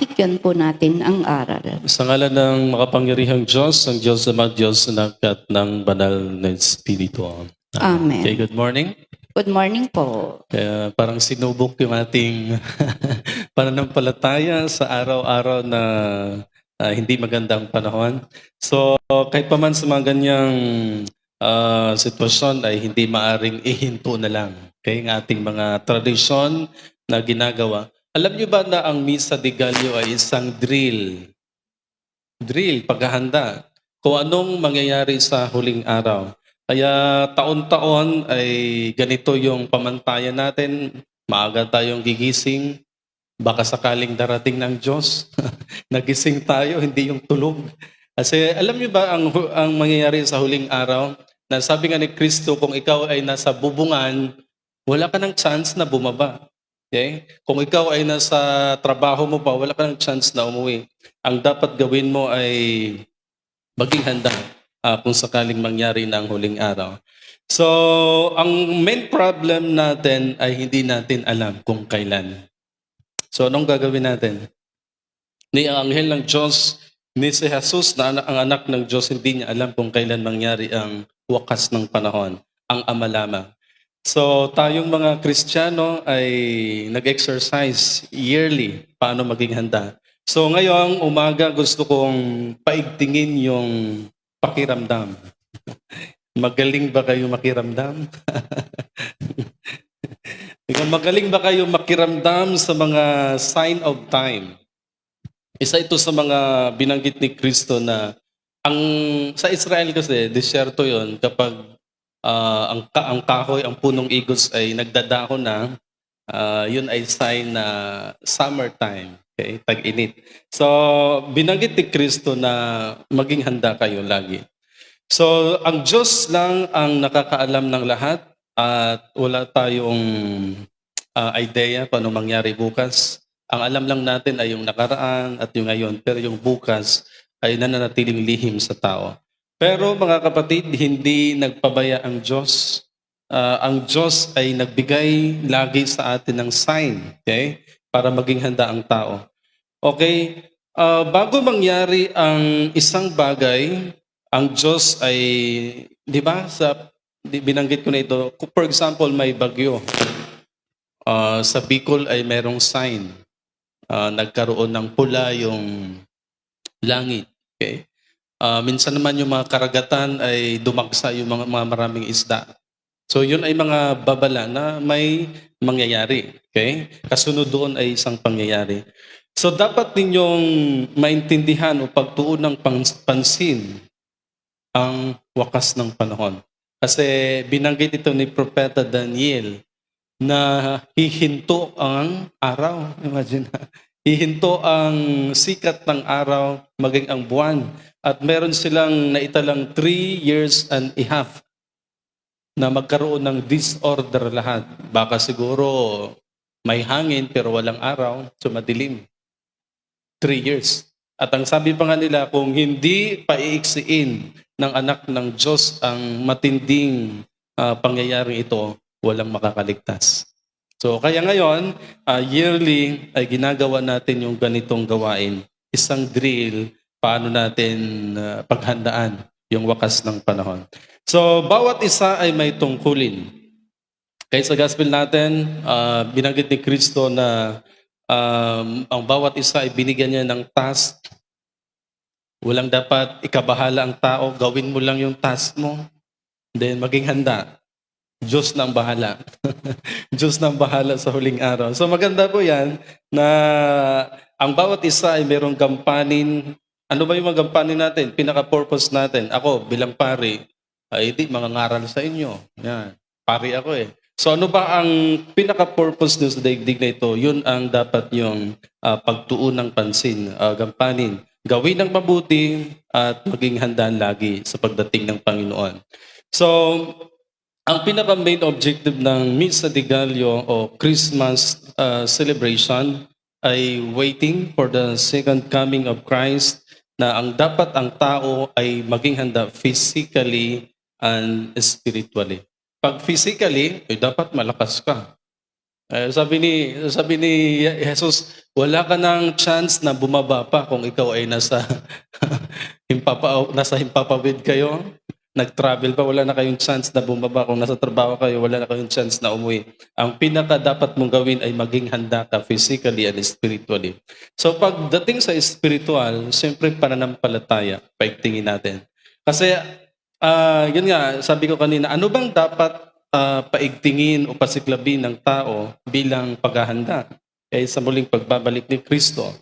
Pakinggan po natin ang aral. Sa ngalan ng makapangyarihang Diyos, ang Diyos Ama, Diyos Anak at ng Banal na Espiritu. Amen. Okay, good morning. Good morning po. Kaya parang sinubok yung ating pananampalataya sa araw-araw na hindi magandang panahon. So, kahit pa man sa mga ganyang sitwasyon ay hindi maaring ihinto na lang. Okay, ang ating mga tradisyon na ginagawa. Alam niyo ba na ang Misa de Gallo ay isang drill? Drill, paghahanda. Kung anong mangyayari sa huling araw. Kaya taon-taon ay ganito yung pamantayan natin. Maaga tayong gigising. Baka sakaling darating ng Diyos. Nagising tayo, hindi yung tulog. Kasi alam niyo ba ang mangyayari sa huling araw? Na sabi nga ni Kristo, kung ikaw ay nasa bubungan, wala ka ng chance na bumaba. Okay? Kung ikaw ay nasa trabaho mo pa, wala ka ng chance na umuwi. Ang dapat gawin mo ay maging handa kung sakaling mangyari na ang huling araw. So, ang main problem natin ay hindi natin alam kung kailan. So, anong gagawin natin? Ni ang anghel ng Diyos, ni si Jesus na ang anak ng Diyos, hindi niya alam kung kailan mangyari ang wakas ng panahon. Ang Ama lamang. So, tayong mga Kristiyano ay nag-exercise yearly paano maging handa. So, ngayong umaga gusto kong paigtingin yung pakiramdam. Magaling ba kayo makiramdam? Magaling ba kayo makiramdam sa mga sign of time? Isa ito sa mga binanggit ni Kristo na sa Israel kasi, disyerto yon kapag ang kahoy, ang punong igos ay nagdadahon na, yun ay sign na summertime, okay? Tag-init. So, binanggit ni Kristo na maging handa kayo lagi. So, ang Diyos lang ang nakakaalam ng lahat at wala tayong idea paano mangyari bukas. Ang alam lang natin ay yung nakaraan at yung ngayon, pero yung bukas ay nananatiling lihim sa tao. Pero mga kapatid, hindi nagpabaya ang Diyos. Ang Diyos ay nagbigay lagi sa atin ng sign, okay? Para maging handa ang tao. Okay? Bago mangyari ang isang bagay, ang Diyos ay, di ba, binanggit ko na ito, for example, may bagyo. Sa Bicol ay merong sign. Nagkaroon ng pula yung langit. Okay? Minsan naman yung mga karagatan ay dumagsa yung mga maraming isda. So yun ay mga babala na may mangyayari. Okay? Kasunod doon ay isang pangyayari. So dapat ninyong maintindihan o pagtuon ng pansin ang wakas ng panahon. Kasi binanggit ito ni Propeta Daniel na hihinto ang araw. Imagine, hihinto ang sikat ng araw, maging ang buwan. At meron silang naitalang 3 years and a half na magkaroon ng disorder lahat. Baka siguro may hangin pero walang araw, so madilim. 3 years. At ang sabi pa nga nila, kung hindi paiiksiin ng anak ng Diyos ang matinding pangyayaring ito, walang makakaligtas. So kaya ngayon, yearly ay ginagawa natin yung ganitong gawain. Isang drill, paano natin paghandaan yung wakas ng panahon. So bawat isa ay may tungkulin. Kaya sa gospel natin, binanggit ni Kristo na ang bawat isa ay binigyan niya ng task. Walang dapat ikabahala ang tao, gawin mo lang yung task mo, then maging handa. Diyos na ang bahala. Diyos na ang bahala sa huling araw. So maganda po yan na ang bawat isa ay merong gampanin. Ano ba yung mga gampanin natin? Pinaka-purpose natin. Ako bilang pari, ay di mangangaral sa inyo. Yan. Pari ako eh. So ano ba ang pinaka-purpose nyo sa daigdig na ito? Yun ang dapat yung pagtuon ng pansin, gampanin. Gawin ng mabuti at maging handa lagi sa pagdating ng Panginoon. So, ang pinaka-main objective ng Misa de Gallo o Christmas celebration ay waiting for the second coming of Christ, na ang dapat ang tao ay maging handa physically and spiritually. Pag physically, ay dapat malakas ka. Sabi ni Jesus, wala ka ng chance na bumaba pa kung ikaw ay nasa nasa himpapawid kayo, nag-travel pa, wala na kayong chance na bumaba. Kung nasa trabaho kayo, wala na kayong chance na umuwi. Ang pinaka dapat mong gawin ay maging handa ka physically and spiritually. So pagdating sa spiritual, siyempre pananampalataya, paigtingin natin. Kasi yun nga, sabi ko kanina, ano bang dapat paigtingin o pasiklabin ng tao bilang paghahanda sa muling pagbabalik ni Kristo?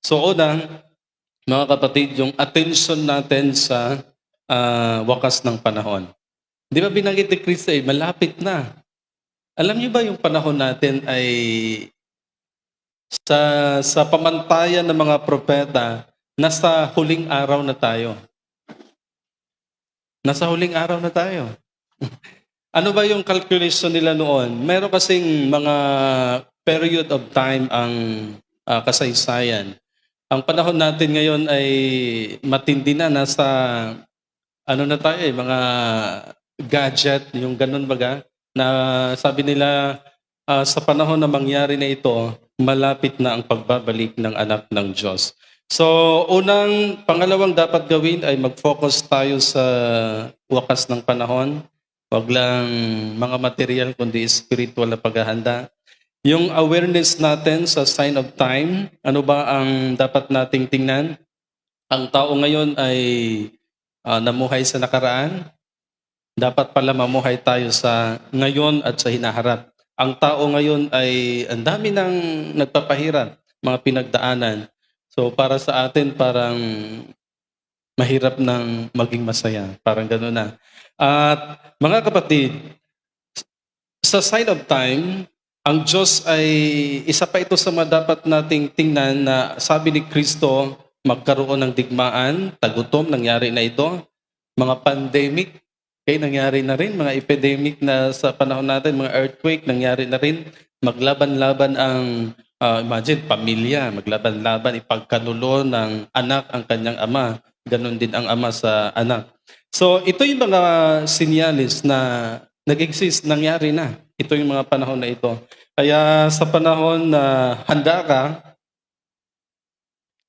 So una, mga kapatid, yung attention natin sa wakas ng panahon. Di ba binanggit ni Kristo malapit na. Alam niyo ba yung panahon natin ay sa pamantayan ng mga propeta, nasa huling araw na tayo. Nasa huling araw na tayo. Ano ba yung calculation nila noon? Meron kasing mga period of time ang kasaysayan. Ang panahon natin ngayon ay matindi na, nasa ano na tayo mga gadget, yung ganun baga, na sabi nila sa panahon na mangyari na ito, malapit na ang pagbabalik ng anak ng Diyos. So, pangalawang dapat gawin ay mag-focus tayo sa wakas ng panahon. Wag lang mga material, kundi spiritual na paghahanda. Yung awareness natin sa sign of time, ano ba ang dapat nating tingnan? Ang tao ngayon ay namuhay sa nakaraan. Dapat pala mamuhay tayo sa ngayon at sa hinaharap. Ang tao ngayon ay ang dami nang nagpapahirap, mga pinagdaanan. So para sa atin parang mahirap nang maging masaya. Parang gano'n na. At mga kapatid, sa sign of time, ang Diyos ay isa pa ito sa mga dapat nating tingnan na sabi ni Kristo, magkaroon ng digmaan, tagutom, nangyari na ito. Mga pandemic, nangyari na rin. Mga epidemic na sa panahon natin, mga earthquake, nangyari na rin. Maglaban-laban ang, imagine, pamilya. Maglaban-laban, ipagkanulo ng anak ang kanyang ama. Ganon din ang ama sa anak. So, ito yung mga sinyalis na nag-exist, nangyari na. Ito yung mga panahon na ito. Kaya sa panahon na handa ka,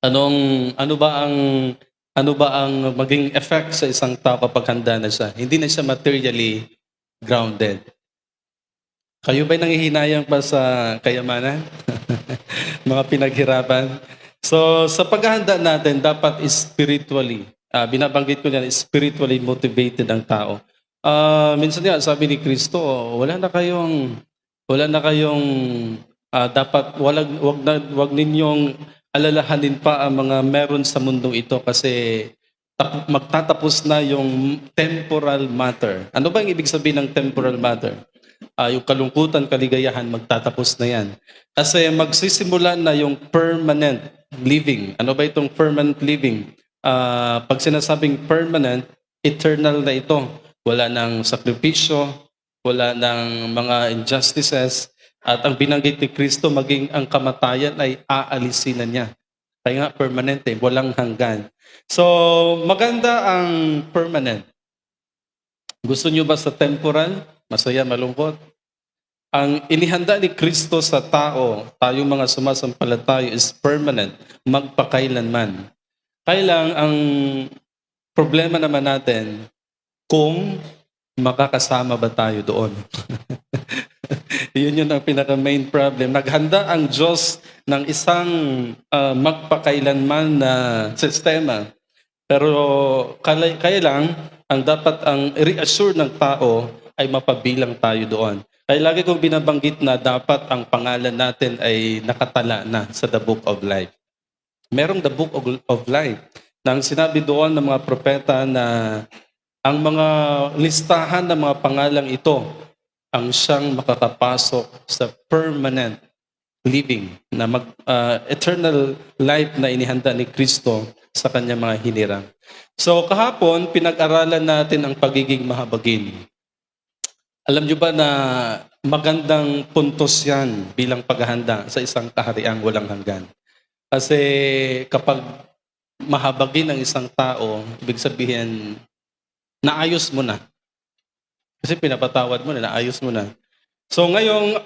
ano ba ang maging effect sa isang tao kapag handa na siya? Hindi na siya materially grounded. Kayo ba'y nangihinayang pa sa kayamanan? Mga pinaghirapan? So, sa paghahanda natin, dapat spiritually. Binabanggit ko yan, spiritually motivated ang tao. Minsan nga, sabi ni Kristo, wala na kayong dapat wag ninyong alalahanin pa ang mga meron sa mundong ito kasi magtatapos na yung temporal matter. Ano ba ang ibig sabihin ng temporal matter? Yung kalungkutan, kaligayahan, magtatapos na yan. Kasi magsisimula na yung permanent living. Ano ba itong permanent living? Pag sinasabing permanent, eternal na ito. Wala ng sakripisyo, wala ng mga injustices, at ang binanggit ni Kristo, maging ang kamatayan ay aalisin na niya. Kaya nga permanente, walang hanggan. So, maganda ang permanent. Gusto niyo ba sa temporal? Masaya, malungkot? Ang inihanda ni Kristo sa tao, tayong mga sumasampalataya, is permanent, magpakailanman. Kaya lang, ang problema naman natin, kung makakasama ba tayo doon. Yun ang pinaka-main problem. Naghanda ang Diyos ng isang magpakailanman na sistema. Pero kaya lang, ang reassure ng tao ay mapabilang tayo doon. Kaya lagi kong binabanggit na dapat ang pangalan natin ay nakatala na sa The Book of Life. Merong The Book of Life. Nang sinabi doon ng mga propeta na ang mga listahan ng mga pangalang ito ang siyang makakapasok sa permanent living, na eternal life na inihanda ni Kristo sa kanyang mga hinirang. So kahapon, pinag-aralan natin ang pagiging mahabagin. Alam niyo ba na magandang puntos yan bilang paghahanda sa isang kahariang walang hanggan? Kasi kapag mahabagin ang isang tao, ibig sabihin, naayos mo na. Kasi pinapatawad mo na, naayos mo na. So ngayong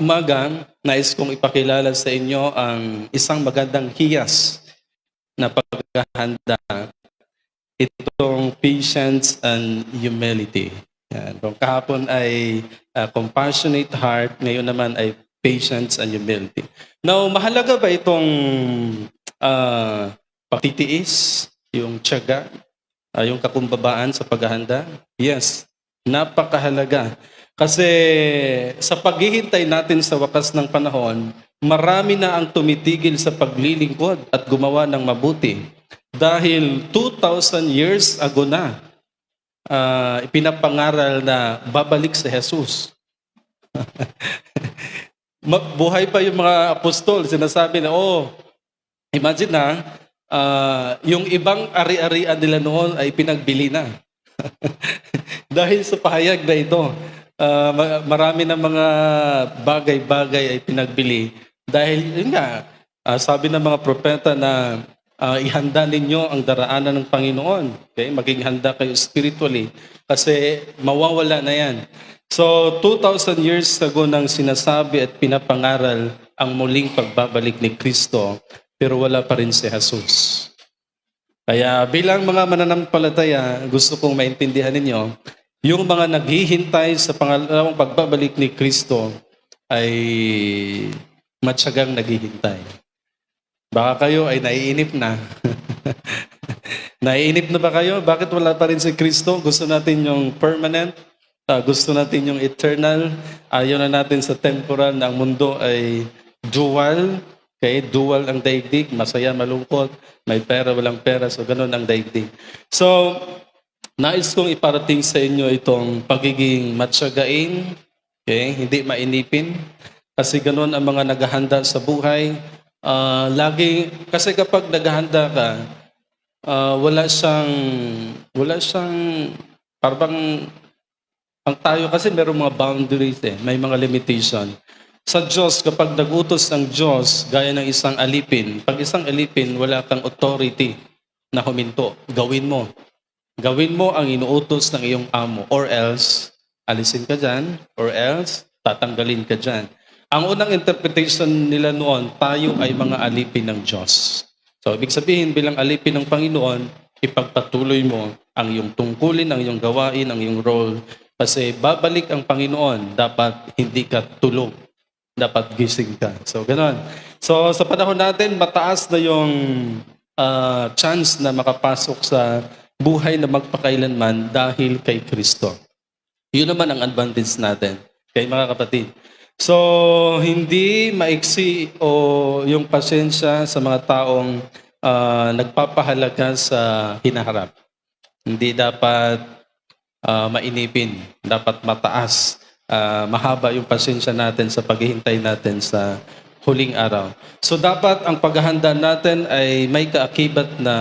umaga, nais kong ipakilala sa inyo ang isang magandang hiyas na paghahanda. Itong patience and humility. Yan. Kung kahapon ay compassionate heart, ngayon naman ay patience and humility. Now, mahalaga ba itong pagtitiis, yung tiyaga, yung kakumbabaan sa paghahanda? Yes, napakahalaga. Kasi sa paghihintay natin sa wakas ng panahon, marami na ang tumitigil sa paglilingkod at gumawa ng mabuti. Dahil 2,000 years ago na, ipinapangaral na babalik si Jesus. Buhay pa yung mga apostol, sinasabi na, imagine na, yung ibang ari-arian nila noon ay pinagbili na. Dahil sa pahayag na ito, marami na mga bagay-bagay ay pinagbili. Dahil, yun nga, sabi ng mga propeta na ihanda ninyo ang daraanan ng Panginoon. Okay? Maging handa kayo spiritually. Kasi mawawala na yan. So, 2,000 years ago nang sinasabi at pinapangaral ang muling pagbabalik ni Kristo, pero wala pa rin si Jesus. Kaya bilang mga mananampalataya, gusto kong maintindihan ninyo, yung mga naghihintay sa pangalawang pagbabalik ni Kristo ay matyagang naghihintay. Baka kayo ay naiinip na. Naiinip na ba kayo? Bakit wala pa rin si Kristo? Gusto natin yung permanent, gusto natin yung eternal. Ayaw na natin sa temporal na ang mundo ay dual. Okay? Dual ang daigdig, masaya, malungkot, may pera, walang pera. So, ganun ang daigdig. So, nais kong iparating sa inyo itong pagiging matsagain, okay? Hindi mainipin. Kasi ganun ang mga naghahanda sa buhay. Kasi kapag naghahanda ka, wala siyang, parang, ang tayo kasi merong mga boundaries may mga limitation. Sa Diyos, kapag nagutos ng Diyos, gaya ng isang alipin, pag isang alipin, wala kang authority na huminto. Gawin mo. Gawin mo ang inuutos ng iyong amo. Or else, alisin ka dyan. Or else, tatanggalin ka dyan. Ang unang interpretation nila noon, tayo ay mga alipin ng Diyos. So, ibig sabihin, bilang alipin ng Panginoon, ipagpatuloy mo ang iyong tungkulin, ang iyong gawain, ang iyong role. Kasi babalik ang Panginoon, dapat hindi ka tulog. Dapat gising ka. So, gano'n. So, sa panahon natin, mataas na yung chance na makapasok sa buhay na magpakailanman dahil kay Kristo. Yun naman ang advantage natin, kay mga kapatid. So, hindi maiksi o yung pasensya sa mga taong nagpapahalaga sa hinaharap. Hindi dapat mainipin. Dapat mataas. Mahaba yung pasensya natin sa paghihintay natin sa huling araw. So dapat ang paghahanda natin ay may kaakibat na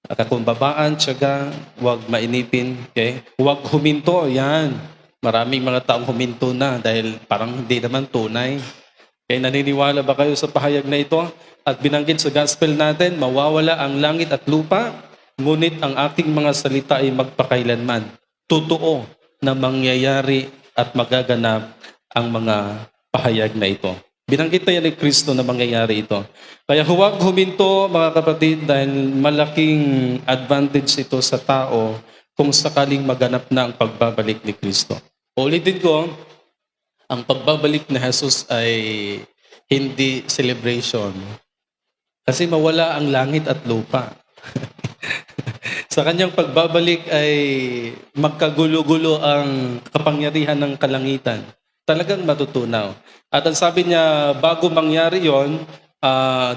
kakumbabaan, tiyaga, huwag mainipin, okay? Huwag huminto, yan. Maraming mga taong huminto na dahil parang hindi naman tunay. Okay, naniniwala ba kayo sa pahayag na ito? At binanggit sa gospel natin, mawawala ang langit at lupa, ngunit ang ating mga salita ay magpakailanman. Totoo na mangyayari at magaganap ang mga pahayag na ito. Binanggit na yan ni Kristo na mangyayari ito. Kaya huwag huminto, mga kapatid, dahil malaking advantage ito sa tao kung sakaling maganap na ang pagbabalik ni Kristo. Ulitin ko, ang pagbabalik ni Jesus ay hindi celebration. Kasi mawala ang langit at lupa. Sa kanyang pagbabalik ay magkagulo-gulo ang kapangyarihan ng kalangitan. Talagang matutunaw. At ang sabi niya, bago mangyari yon,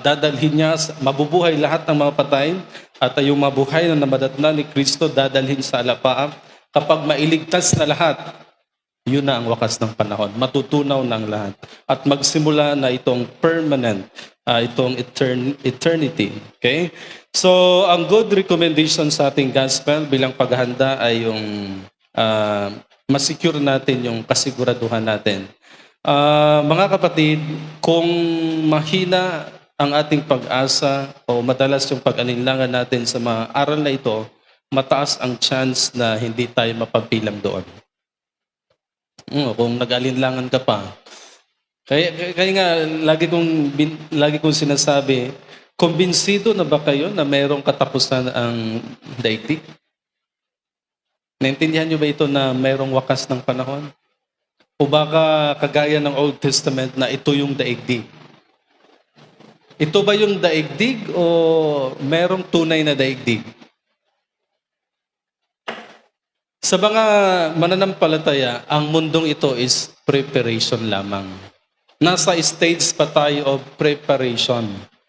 dadalhin niya, mabubuhay lahat ng mga patay, at yung mabuhay na namadatna ni Kristo, dadalhin sa alapaap. Kapag mailigtas na lahat, yun na ang wakas ng panahon. Matutunaw ng lahat. At magsimula na itong permanent, itong eternity. Okay? So, ang good recommendation sa ating gospel bilang paghahanda ay yung masecure natin yung kasiguraduhan natin. Mga kapatid, kung mahina ang ating pag-asa o madalas yung pag-alinlangan natin sa mga aral na ito, mataas ang chance na hindi tayo mapapilang doon. Kung nag-alinlangan ka pa. Kaya nga, lagi kong sinasabi, kumbinsido na ba kayo na mayroong katapusan ang daigdig? Naintindihan niyo ba ito na mayroong wakas ng panahon? O baka kagaya ng Old Testament na ito yung daigdig? Ito ba yung daigdig o merong tunay na daigdig? Sa mga mananampalataya, ang mundong ito is preparation lamang. Nasa stage pa tayo of preparation.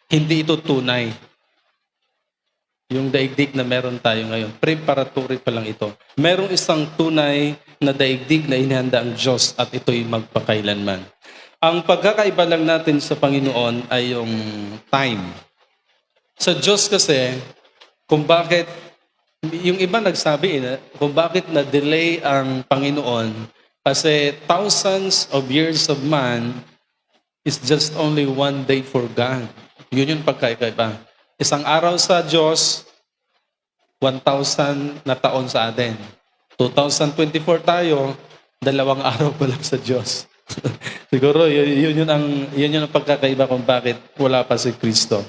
Hindi ito tunay. Yung daigdig na meron tayo ngayon, preparatory pa lang ito. Merong isang tunay na daigdig na inihanda ang Diyos at ito'y magpakailanman. Ang pagkakaiba lang natin sa Panginoon ay yung time. Sa Diyos kasi, kung bakit, yung iba nagsabi kung bakit na-delay ang Panginoon, kasi thousands of years of man is just only one day for God. Yun yung pagkakaiba. Isang araw sa Diyos, 1,000 na taon sa atin. 2024 tayo, 2 araw pa lang sa Diyos. Siguro, yun ang pagkakaiba kung bakit wala pa si Kristo.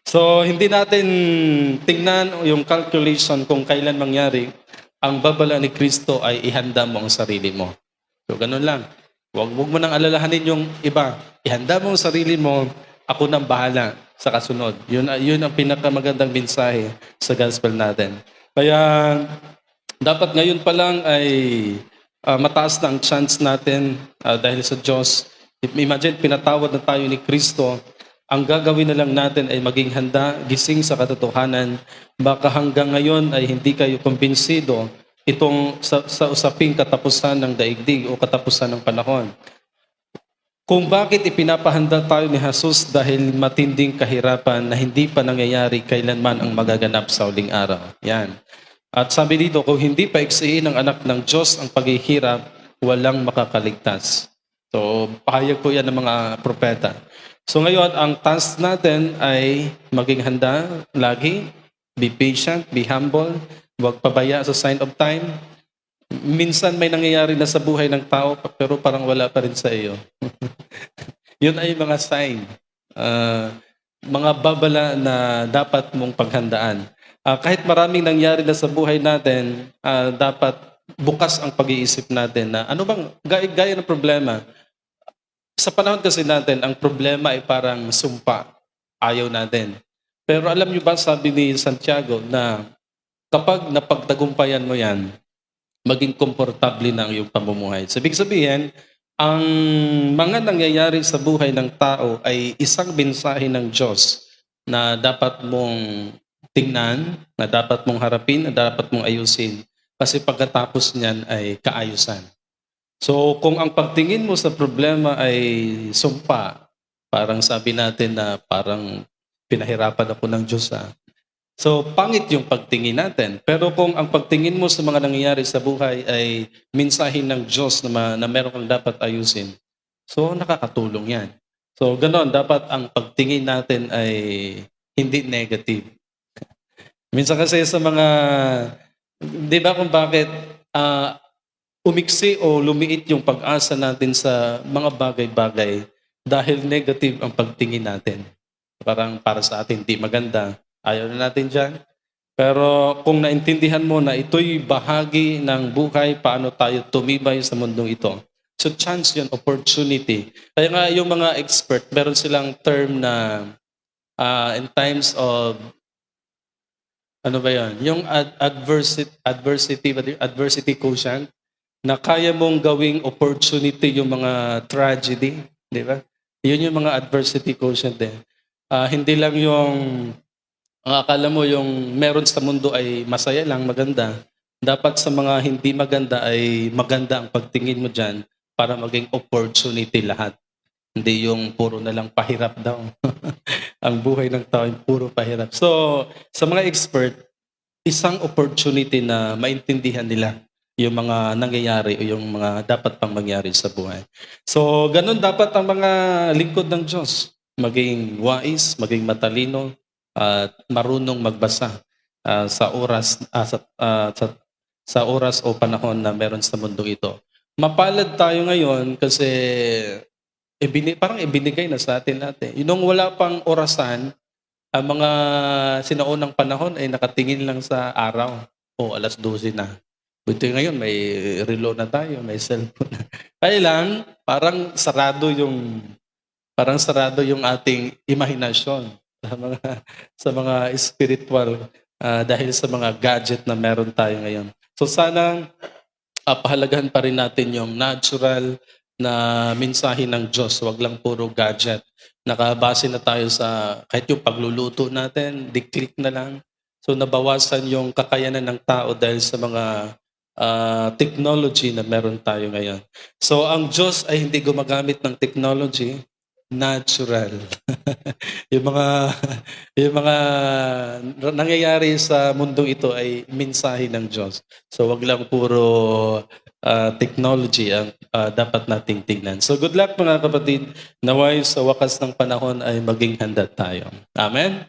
So, hindi natin tingnan yung calculation kung kailan mangyari. Ang babala ni Kristo ay ihanda mo ang sarili mo. So, ganun lang. Huwag mo nang alalahanin yung iba. Ihanda mo ang sarili mo, ako nang bahala sa kasunod. Yun ang pinakamagandang mensahe sa gospel natin. Kaya, dapat ngayon pa lang ay mataas na ang chance natin dahil sa Diyos. Imagine, pinatawad na tayo ni Kristo. Ang gagawin na lang natin ay maging handa, gising sa katotohanan. Baka hanggang ngayon ay hindi kayo kumbinsido itong sa usaping katapusan ng daigdig o katapusan ng panahon. Kung bakit ipinapahanda tayo ni Jesus dahil matinding kahirapan na hindi pa nangyayari kailanman ang magaganap sa huling araw. Yan. At sabi dito, kung hindi pa iksiin ng anak ng Diyos ang paghihirap, walang makakaligtas. So, pahayag po yan ng mga propeta. So ngayon, ang task natin ay maging handa lagi, be patient, be humble, huwag pabaya sa sign of time. Minsan may nangyayari na sa buhay ng tao, pero parang wala pa rin sa iyo. Yun ay mga sign, mga babala na dapat mong paghandaan. Kahit maraming nangyari na sa buhay natin, dapat bukas ang pag-iisip natin na ano bang gaya ng problema. Sa panahon kasi natin, ang problema ay parang sumpa. Ayaw natin. Pero alam niyo ba, sabi ni Santiago, na kapag napagtagumpayan mo yan, maging komportable na ang iyong pamumuhay. Sabi sabihin, ang mga nangyayari sa buhay ng tao ay isang mensahe ng Diyos na dapat mong tingnan, na dapat mong harapin, na dapat mong ayusin. Kasi pagkatapos niyan ay kaayusan. So kung ang pagtingin mo sa problema ay sumpa, parang sabi natin na parang pinahirapan ako ng Diyos. So pangit yung pagtingin natin. Pero kung ang pagtingin mo sa mga nangyayari sa buhay ay mensahe ng Diyos na meron kang dapat ayusin, so nakakatulong yan. So ganon, dapat ang pagtingin natin ay hindi negative. Minsan kasi sa mga, di ba kung bakit umiksi o lumiit yung pag-asa natin sa mga bagay-bagay dahil negative ang pagtingin natin. Parang para sa atin di maganda, ayaw na natin dyan. Pero kung naintindihan mo na ito'y bahagi ng buhay, paano tayo tumibay sa mundong ito. So chance yun, opportunity. Kaya nga yung mga expert, meron silang term na in times of, ano ba yun? Yung adversity quotient, na kaya mong gawing opportunity yung mga tragedy, di ba? Yun yung mga adversity quotient din. Hindi lang yung akala mo yung meron sa mundo ay masaya lang, maganda. Dapat sa mga hindi maganda ay maganda ang pagtingin mo dyan para maging opportunity lahat. Hindi yung puro na lang pahirap daw. Ang buhay ng tao ay puro pahirap. So, sa mga expert, isang opportunity na maintindihan nila yung mga nangyayari o yung mga dapat pang mangyari sa buhay. So, ganun dapat ang mga lingkod ng Diyos. Maging wais, maging matalino, at marunong magbasa sa oras o panahon na meron sa mundo ito. mapalad tayo ngayon kasi parang ibinigay na sa atin lahat eh. Yung wala pang orasan, ang mga sinaunang panahon ay nakatingin lang sa araw. O alas 12 na. Buti ngayon may relo na tayo, may cellphone na. Kaya lang, parang sarado yung ating imahinasyon sa mga spiritual dahil sa mga gadget na meron tayo ngayon. So sana pahalagahan pa rin natin yung natural na mensahe ng Diyos. Wag lang puro gadget. Nakabase na tayo sa kahit yung pagluluto natin, di-click na lang. So nabawasan yung kakayanan ng tao dahil sa mga technology na meron tayo ngayon. So ang Diyos ay hindi gumagamit ng technology, natural. yung mga yung mga nangyayari sa mundong ito ay mensahe ng Diyos. So wag lang puro technology ang dapat nating tignan. So good luck mga kapatid. Naway sa wakas ng panahon ay maging handa tayo. Amen?